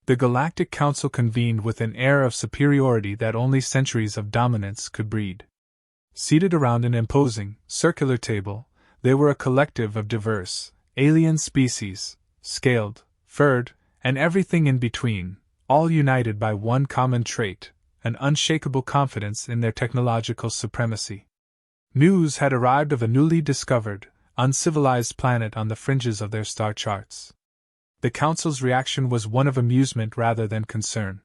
The Galactic Council convened with an air of superiority that only centuries of dominance could breed. Seated around an imposing, circular table, they were a collective of diverse, alien species, scaled, furred, and everything in between, all united by one common trait, an unshakable confidence in their technological supremacy. News had arrived of a newly discovered, uncivilized planet on the fringes of their star charts. The Council's reaction was one of amusement rather than concern.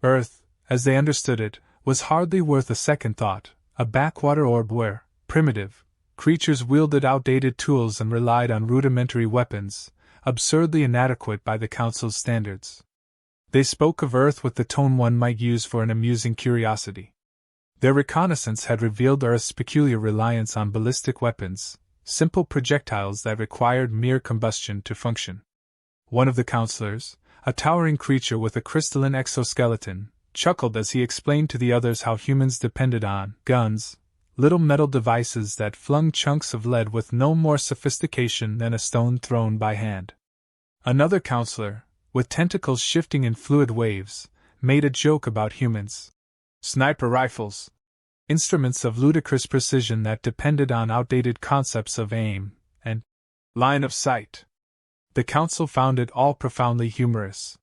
Earth, as they understood it, was hardly worth a second thought, a backwater orb where, primitive, creatures wielded outdated tools and relied on rudimentary weapons, absurdly inadequate by the Council's standards. They spoke of Earth with the tone one might use for an amusing curiosity. Their reconnaissance had revealed Earth's peculiar reliance on ballistic weapons, simple projectiles that required mere combustion to function. One of the counselors, a towering creature with a crystalline exoskeleton, chuckled as he explained to the others how humans depended on guns, little metal devices that flung chunks of lead with no more sophistication than a stone thrown by hand. Another counselor, with tentacles shifting in fluid waves, made a joke about humans. Sniper rifles, instruments of ludicrous precision that depended on outdated concepts of aim and line of sight. The Council found it all profoundly humorous.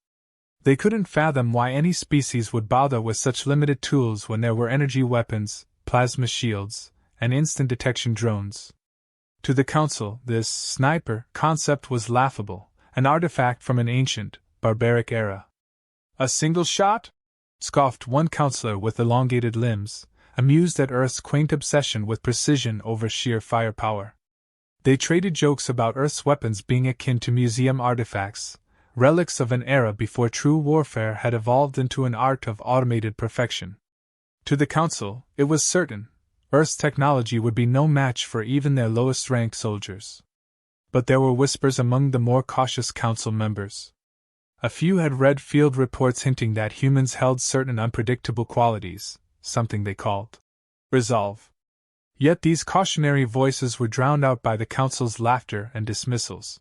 They couldn't fathom why any species would bother with such limited tools when there were energy weapons, plasma shields, and instant detection drones. To the Council, this sniper concept was laughable, an artifact from an ancient, barbaric era. A single shot? Scoffed one counselor with elongated limbs, amused at Earth's quaint obsession with precision over sheer firepower. They traded jokes about Earth's weapons being akin to museum artifacts, relics of an era before true warfare had evolved into an art of automated perfection. To the Council, it was certain, Earth's technology would be no match for even their lowest-ranked soldiers. But there were whispers among the more cautious Council members. A few had read field reports hinting that humans held certain unpredictable qualities, something they called resolve. Yet these cautionary voices were drowned out by the Council's laughter and dismissals.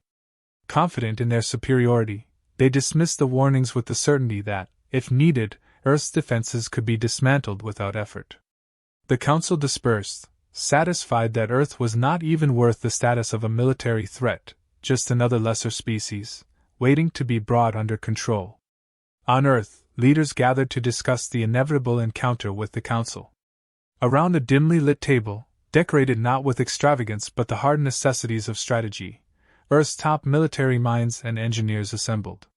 Confident in their superiority, they dismissed the warnings with the certainty that, if needed, Earth's defenses could be dismantled without effort. The Council dispersed, satisfied that Earth was not even worth the status of a military threat, just another lesser species, waiting to be brought under control. On Earth, leaders gathered to discuss the inevitable encounter with the Council. Around a dimly lit table, decorated not with extravagance but the hard necessities of strategy, Earth's top military minds and engineers assembled.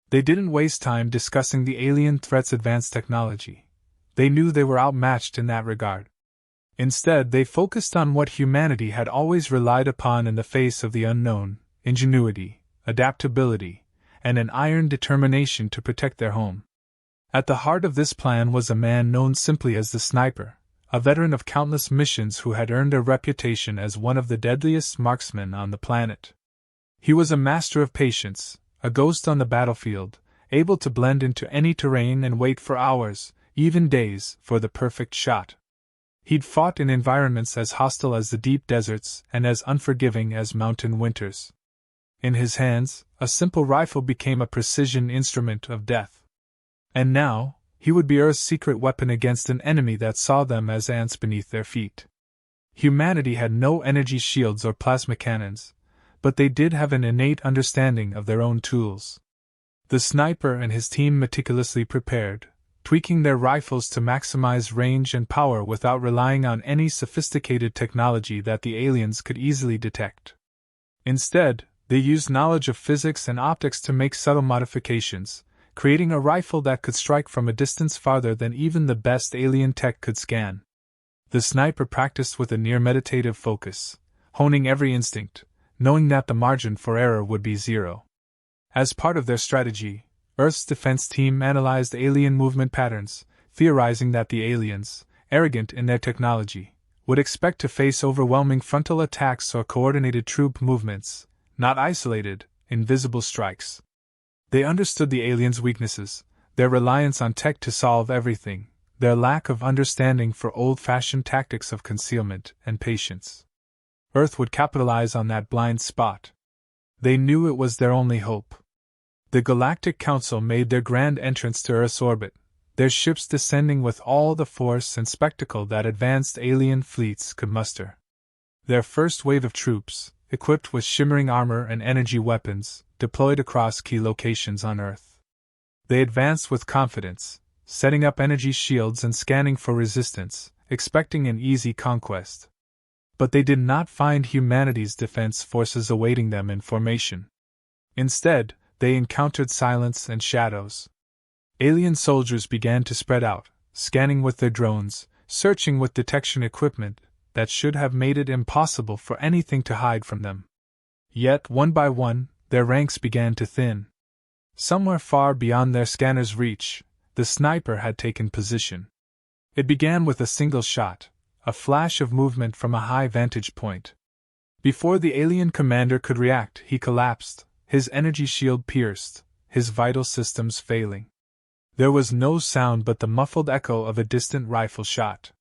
They didn't waste time discussing the alien threat's advanced technology. They knew they were outmatched in that regard. Instead, they focused on what humanity had always relied upon in the face of the unknown: ingenuity, adaptability, and an iron determination to protect their home. At the heart of this plan was a man known simply as the Sniper, a veteran of countless missions who had earned a reputation as one of the deadliest marksmen on the planet. He was a master of patience, a ghost on the battlefield, able to blend into any terrain and wait for hours, even days, for the perfect shot. He'd fought in environments as hostile as the deep deserts and as unforgiving as mountain winters. In his hands, a simple rifle became a precision instrument of death. And now, he would be Earth's secret weapon against an enemy that saw them as ants beneath their feet. Humanity had no energy shields or plasma cannons, but they did have an innate understanding of their own tools. The Sniper and his team meticulously prepared, tweaking their rifles to maximize range and power without relying on any sophisticated technology that the aliens could easily detect. Instead, they used knowledge of physics and optics to make subtle modifications, creating a rifle that could strike from a distance farther than even the best alien tech could scan. The Sniper practiced with a near meditative focus, honing every instinct, knowing that the margin for error would be zero. As part of their strategy, Earth's defense team analyzed alien movement patterns, theorizing that the aliens, arrogant in their technology, would expect to face overwhelming frontal attacks or coordinated troop movements, not isolated, invisible strikes. They understood the aliens' weaknesses, their reliance on tech to solve everything, their lack of understanding for old-fashioned tactics of concealment and patience. Earth would capitalize on that blind spot. They knew it was their only hope. The Galactic Council made their grand entrance to Earth's orbit, their ships descending with all the force and spectacle that advanced alien fleets could muster. Their first wave of troops, equipped with shimmering armor and energy weapons, deployed across key locations on Earth. They advanced with confidence, setting up energy shields and scanning for resistance, expecting an easy conquest. But they did not find humanity's defense forces awaiting them in formation. Instead, they encountered silence and shadows. Alien soldiers began to spread out, scanning with their drones, searching with detection equipment that should have made it impossible for anything to hide from them. Yet, one by one, their ranks began to thin. Somewhere far beyond their scanner's reach, the sniper had taken position. It began with a single shot, a flash of movement from a high vantage point. Before the alien commander could react, he collapsed, his energy shield pierced, his vital systems failing. There was no sound but the muffled echo of a distant rifle shot.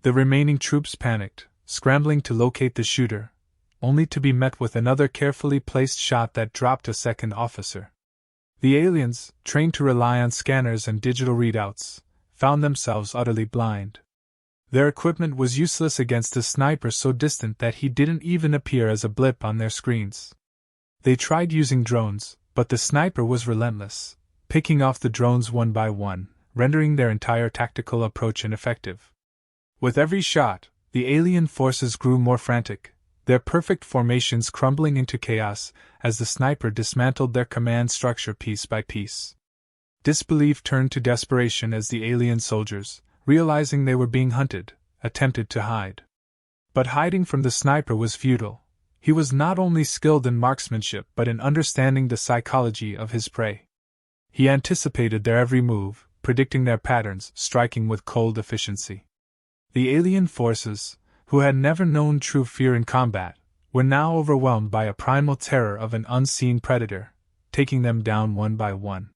The remaining troops panicked, scrambling to locate the shooter, only to be met with another carefully placed shot that dropped a second officer. The aliens, trained to rely on scanners and digital readouts, found themselves utterly blind. Their equipment was useless against a sniper so distant that he didn't even appear as a blip on their screens. They tried using drones, but the sniper was relentless, picking off the drones one by one, rendering their entire tactical approach ineffective. With every shot, the alien forces grew more frantic, their perfect formations crumbling into chaos as the sniper dismantled their command structure piece by piece. Disbelief turned to desperation as the alien soldiers, realizing they were being hunted, attempted to hide. But hiding from the sniper was futile. He was not only skilled in marksmanship but in understanding the psychology of his prey. He anticipated their every move, predicting their patterns, striking with cold efficiency. The alien forces, who had never known true fear in combat, were now overwhelmed by a primal terror of an unseen predator, taking them down one by one.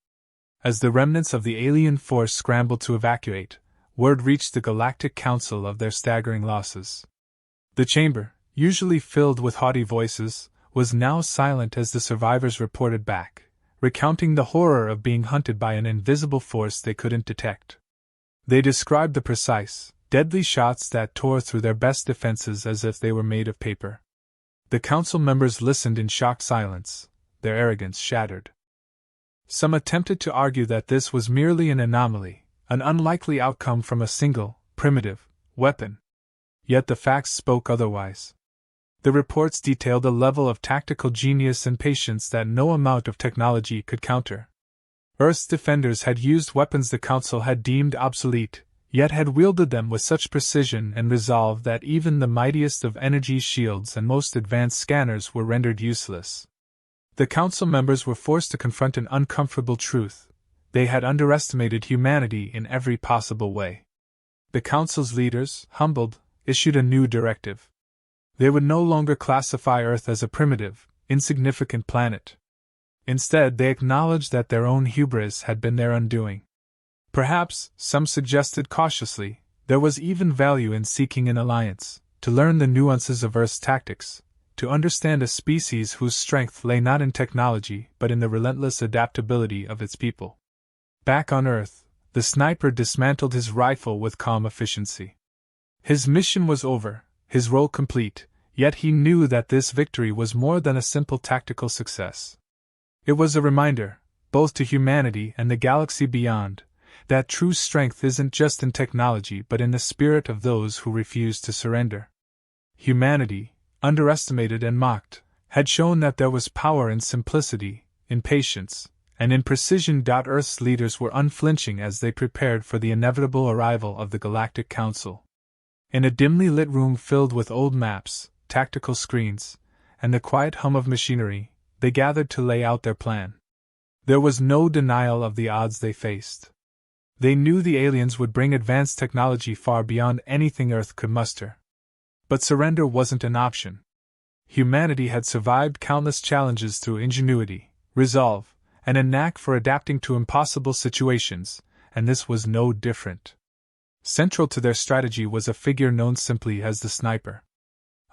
As the remnants of the alien force scrambled to evacuate, word reached the Galactic Council of their staggering losses. The chamber, usually filled with haughty voices, was now silent as the survivors reported back, recounting the horror of being hunted by an invisible force they couldn't detect. They described the precise, deadly shots that tore through their best defenses as if they were made of paper. The council members listened in shocked silence, their arrogance shattered. Some attempted to argue that this was merely an anomaly, an unlikely outcome from a single, primitive, weapon. Yet the facts spoke otherwise. The reports detailed a level of tactical genius and patience that no amount of technology could counter. Earth's defenders had used weapons the Council had deemed obsolete, yet had wielded them with such precision and resolve that even the mightiest of energy shields and most advanced scanners were rendered useless. The Council members were forced to confront an uncomfortable truth: they had underestimated humanity in every possible way. The Council's leaders, humbled, issued a new directive. They would no longer classify Earth as a primitive, insignificant planet. Instead, they acknowledged that their own hubris had been their undoing. Perhaps, some suggested cautiously, there was even value in seeking an alliance, to learn the nuances of Earth's tactics, to understand a species whose strength lay not in technology but in the relentless adaptability of its people. Back on Earth, the sniper dismantled his rifle with calm efficiency. His mission was over, his role complete, yet he knew that this victory was more than a simple tactical success. It was a reminder, both to humanity and the galaxy beyond, that true strength isn't just in technology but in the spirit of those who refuse to surrender. Humanity, underestimated and mocked, had shown that there was power in simplicity, in patience, and in precision. Earth's leaders were unflinching as they prepared for the inevitable arrival of the Galactic Council. In a dimly lit room filled with old maps, tactical screens, and the quiet hum of machinery, they gathered to lay out their plan. There was no denial of the odds they faced. They knew the aliens would bring advanced technology far beyond anything Earth could muster. But surrender wasn't an option. Humanity had survived countless challenges through ingenuity, resolve, and a knack for adapting to impossible situations, and this was no different. Central to their strategy was a figure known simply as the Sniper.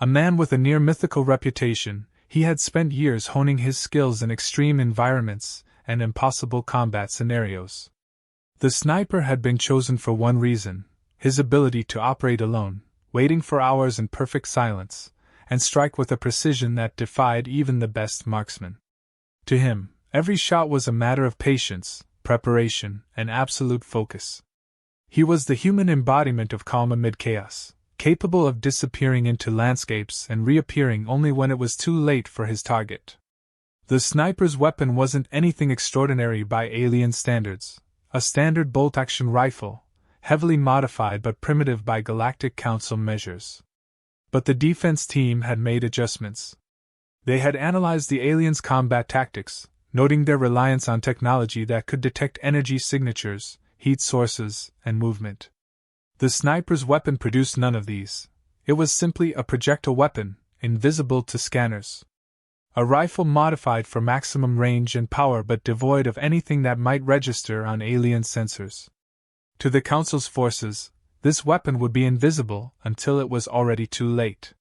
A man with a near-mythical reputation, he had spent years honing his skills in extreme environments and impossible combat scenarios. The sniper had been chosen for one reason: his ability to operate alone, waiting for hours in perfect silence, and strike with a precision that defied even the best marksman. To him, every shot was a matter of patience, preparation, and absolute focus. He was the human embodiment of calm amid chaos, capable of disappearing into landscapes and reappearing only when it was too late for his target. The sniper's weapon wasn't anything extraordinary by alien standards, a standard bolt-action rifle, heavily modified but primitive by Galactic Council measures. But the defense team had made adjustments. They had analyzed the aliens' combat tactics, noting their reliance on technology that could detect energy signatures, heat sources, and movement. The sniper's weapon produced none of these. It was simply a projectile weapon, invisible to scanners. A rifle modified for maximum range and power but devoid of anything that might register on alien sensors. To the Council's forces, this weapon would be invisible until it was already too late.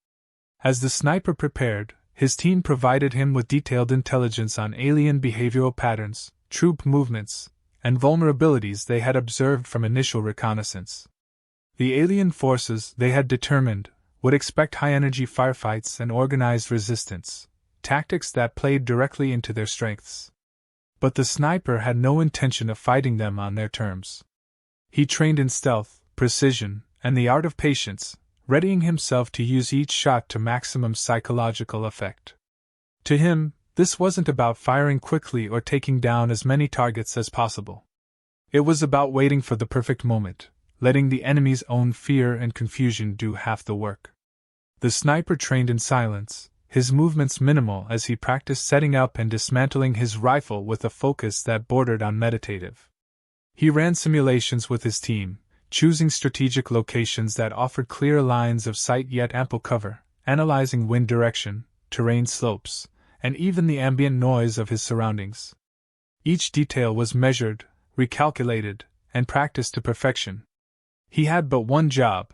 As the sniper prepared, his team provided him with detailed intelligence on alien behavioral patterns, troop movements, and vulnerabilities they had observed from initial reconnaissance. The alien forces, they had determined, would expect high-energy firefights and organized resistance, tactics that played directly into their strengths. But the sniper had no intention of fighting them on their terms. He trained in stealth, precision, and the art of patience, readying himself to use each shot to maximum psychological effect. To him, this wasn't about firing quickly or taking down as many targets as possible. It was about waiting for the perfect moment, letting the enemy's own fear and confusion do half the work. The sniper trained in silence, his movements minimal as he practiced setting up and dismantling his rifle with a focus that bordered on meditative. He ran simulations with his team, choosing strategic locations that offered clear lines of sight yet ample cover, analyzing wind direction, terrain slopes, and even the ambient noise of his surroundings. Each detail was measured, recalculated, and practiced to perfection. He had but one job: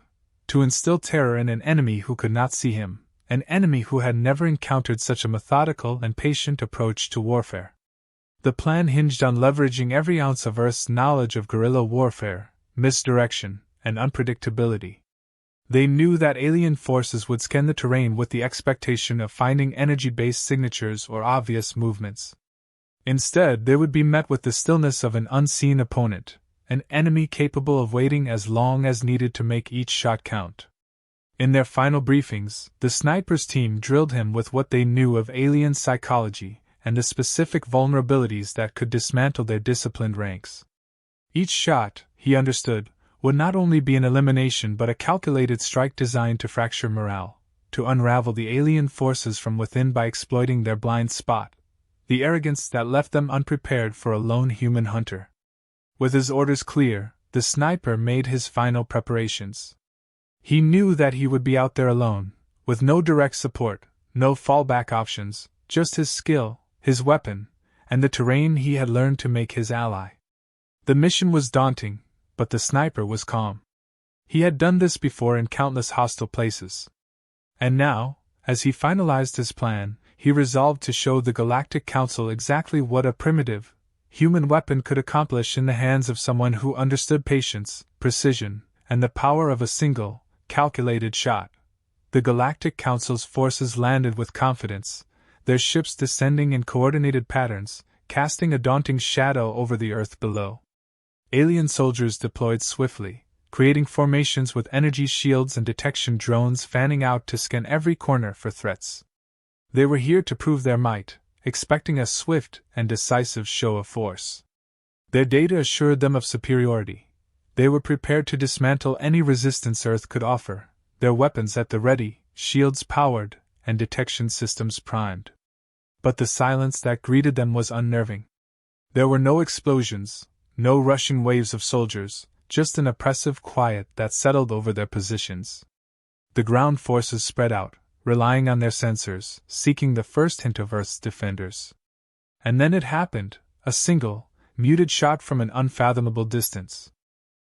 to instill terror in an enemy who could not see him, an enemy who had never encountered such a methodical and patient approach to warfare. The plan hinged on leveraging every ounce of Earth's knowledge of guerrilla warfare, misdirection, and unpredictability. They knew that alien forces would scan the terrain with the expectation of finding energy-based signatures or obvious movements. Instead, they would be met with the stillness of an unseen opponent, an enemy capable of waiting as long as needed to make each shot count. In their final briefings, the sniper's team drilled him with what they knew of alien psychology and the specific vulnerabilities that could dismantle their disciplined ranks. Each shot, he understood, would not only be an elimination but a calculated strike designed to fracture morale, to unravel the alien forces from within by exploiting their blind spot, the arrogance that left them unprepared for a lone human hunter. With his orders clear, the sniper made his final preparations. He knew that he would be out there alone, with no direct support, no fallback options, just his skill, his weapon, and the terrain he had learned to make his ally. The mission was daunting, but the sniper was calm. He had done this before in countless hostile places. And now, as he finalized his plan, he resolved to show the Galactic Council exactly what a primitive, human weapon could accomplish in the hands of someone who understood patience, precision, and the power of a single, calculated shot. The Galactic Council's forces landed with confidence, their ships descending in coordinated patterns, casting a daunting shadow over the Earth below. Alien soldiers deployed swiftly, creating formations with energy shields and detection drones fanning out to scan every corner for threats. They were here to prove their might, expecting a swift and decisive show of force. Their data assured them of superiority. They were prepared to dismantle any resistance Earth could offer, their weapons at the ready, shields powered, and detection systems primed. But the silence that greeted them was unnerving. There were no explosions, no rushing waves of soldiers, just an oppressive quiet that settled over their positions. The ground forces spread out, relying on their sensors, seeking the first hint of Earth's defenders. And then it happened, a single, muted shot from an unfathomable distance.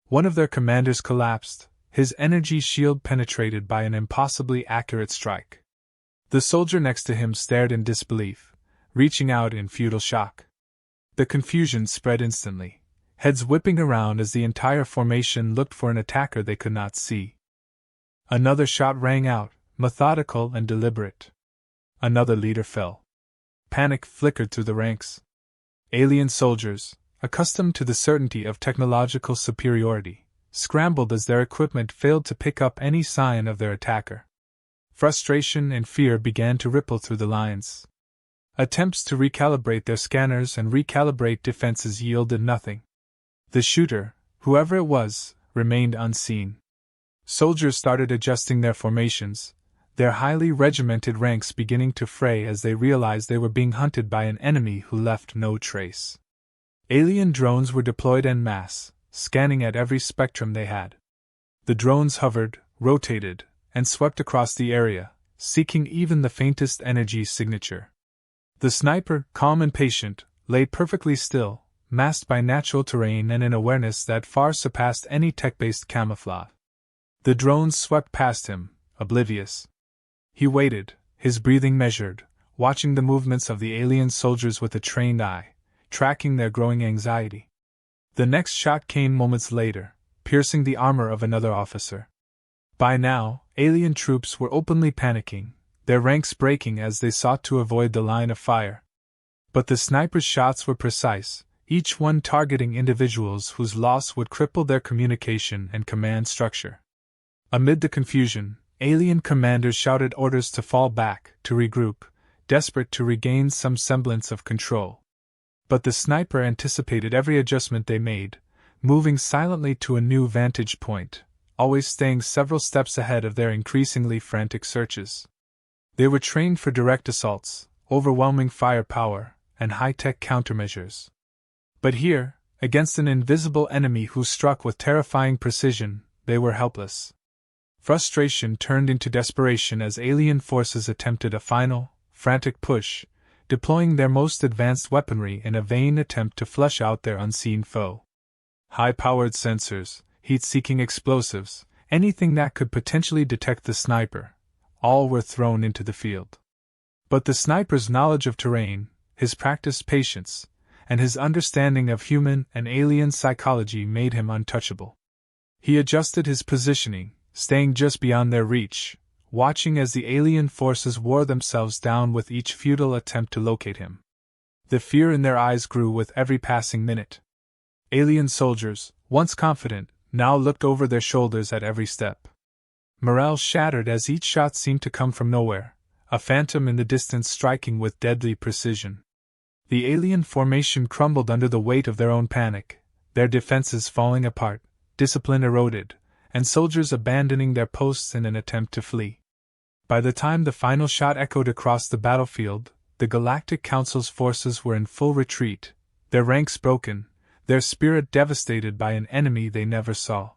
One of their commanders collapsed, his energy shield penetrated by an impossibly accurate strike. The soldier next to him stared in disbelief, reaching out in futile shock. The confusion spread instantly, heads whipping around as the entire formation looked for an attacker they could not see. Another shot rang out, methodical and deliberate. Another leader fell. Panic flickered through the ranks. Alien soldiers, accustomed to the certainty of technological superiority, scrambled as their equipment failed to pick up any sign of their attacker. Frustration and fear began to ripple through the lines. Attempts to recalibrate their scanners and recalibrate defenses yielded nothing. The shooter, whoever it was, remained unseen. Soldiers started adjusting their formations, their highly regimented ranks beginning to fray as they realized they were being hunted by an enemy who left no trace. Alien drones were deployed en masse, scanning at every spectrum they had. The drones hovered, rotated, and swept across the area, seeking even the faintest energy signature. The sniper, calm and patient, lay perfectly still, masked by natural terrain and an awareness that far surpassed any tech-based camouflage. The drones swept past him, oblivious. He waited, his breathing measured, watching the movements of the alien soldiers with a trained eye, tracking their growing anxiety. The next shot came moments later, piercing the armor of another officer. By now, alien troops were openly panicking, their ranks breaking as they sought to avoid the line of fire. But the sniper's shots were precise, each one targeting individuals whose loss would cripple their communication and command structure. Amid the confusion, alien commanders shouted orders to fall back, to regroup, desperate to regain some semblance of control. But the sniper anticipated every adjustment they made, moving silently to a new vantage point, always staying several steps ahead of their increasingly frantic searches. They were trained for direct assaults, overwhelming firepower, and high-tech countermeasures. But here, against an invisible enemy who struck with terrifying precision, they were helpless. Frustration turned into desperation as alien forces attempted a final, frantic push, deploying their most advanced weaponry in a vain attempt to flush out their unseen foe. High-powered sensors, heat-seeking explosives, anything that could potentially detect the sniper, all were thrown into the field. But the sniper's knowledge of terrain, his practiced patience, and his understanding of human and alien psychology made him untouchable. He adjusted his positioning, staying just beyond their reach, watching as the alien forces wore themselves down with each futile attempt to locate him. The fear in their eyes grew with every passing minute. Alien soldiers, once confident, now looked over their shoulders at every step. Morale shattered as each shot seemed to come from nowhere, a phantom in the distance striking with deadly precision. The alien formation crumbled under the weight of their own panic, their defenses falling apart, discipline eroded, and soldiers abandoning their posts in an attempt to flee. By the time the final shot echoed across the battlefield, the Galactic Council's forces were in full retreat, their ranks broken, their spirit devastated by an enemy they never saw.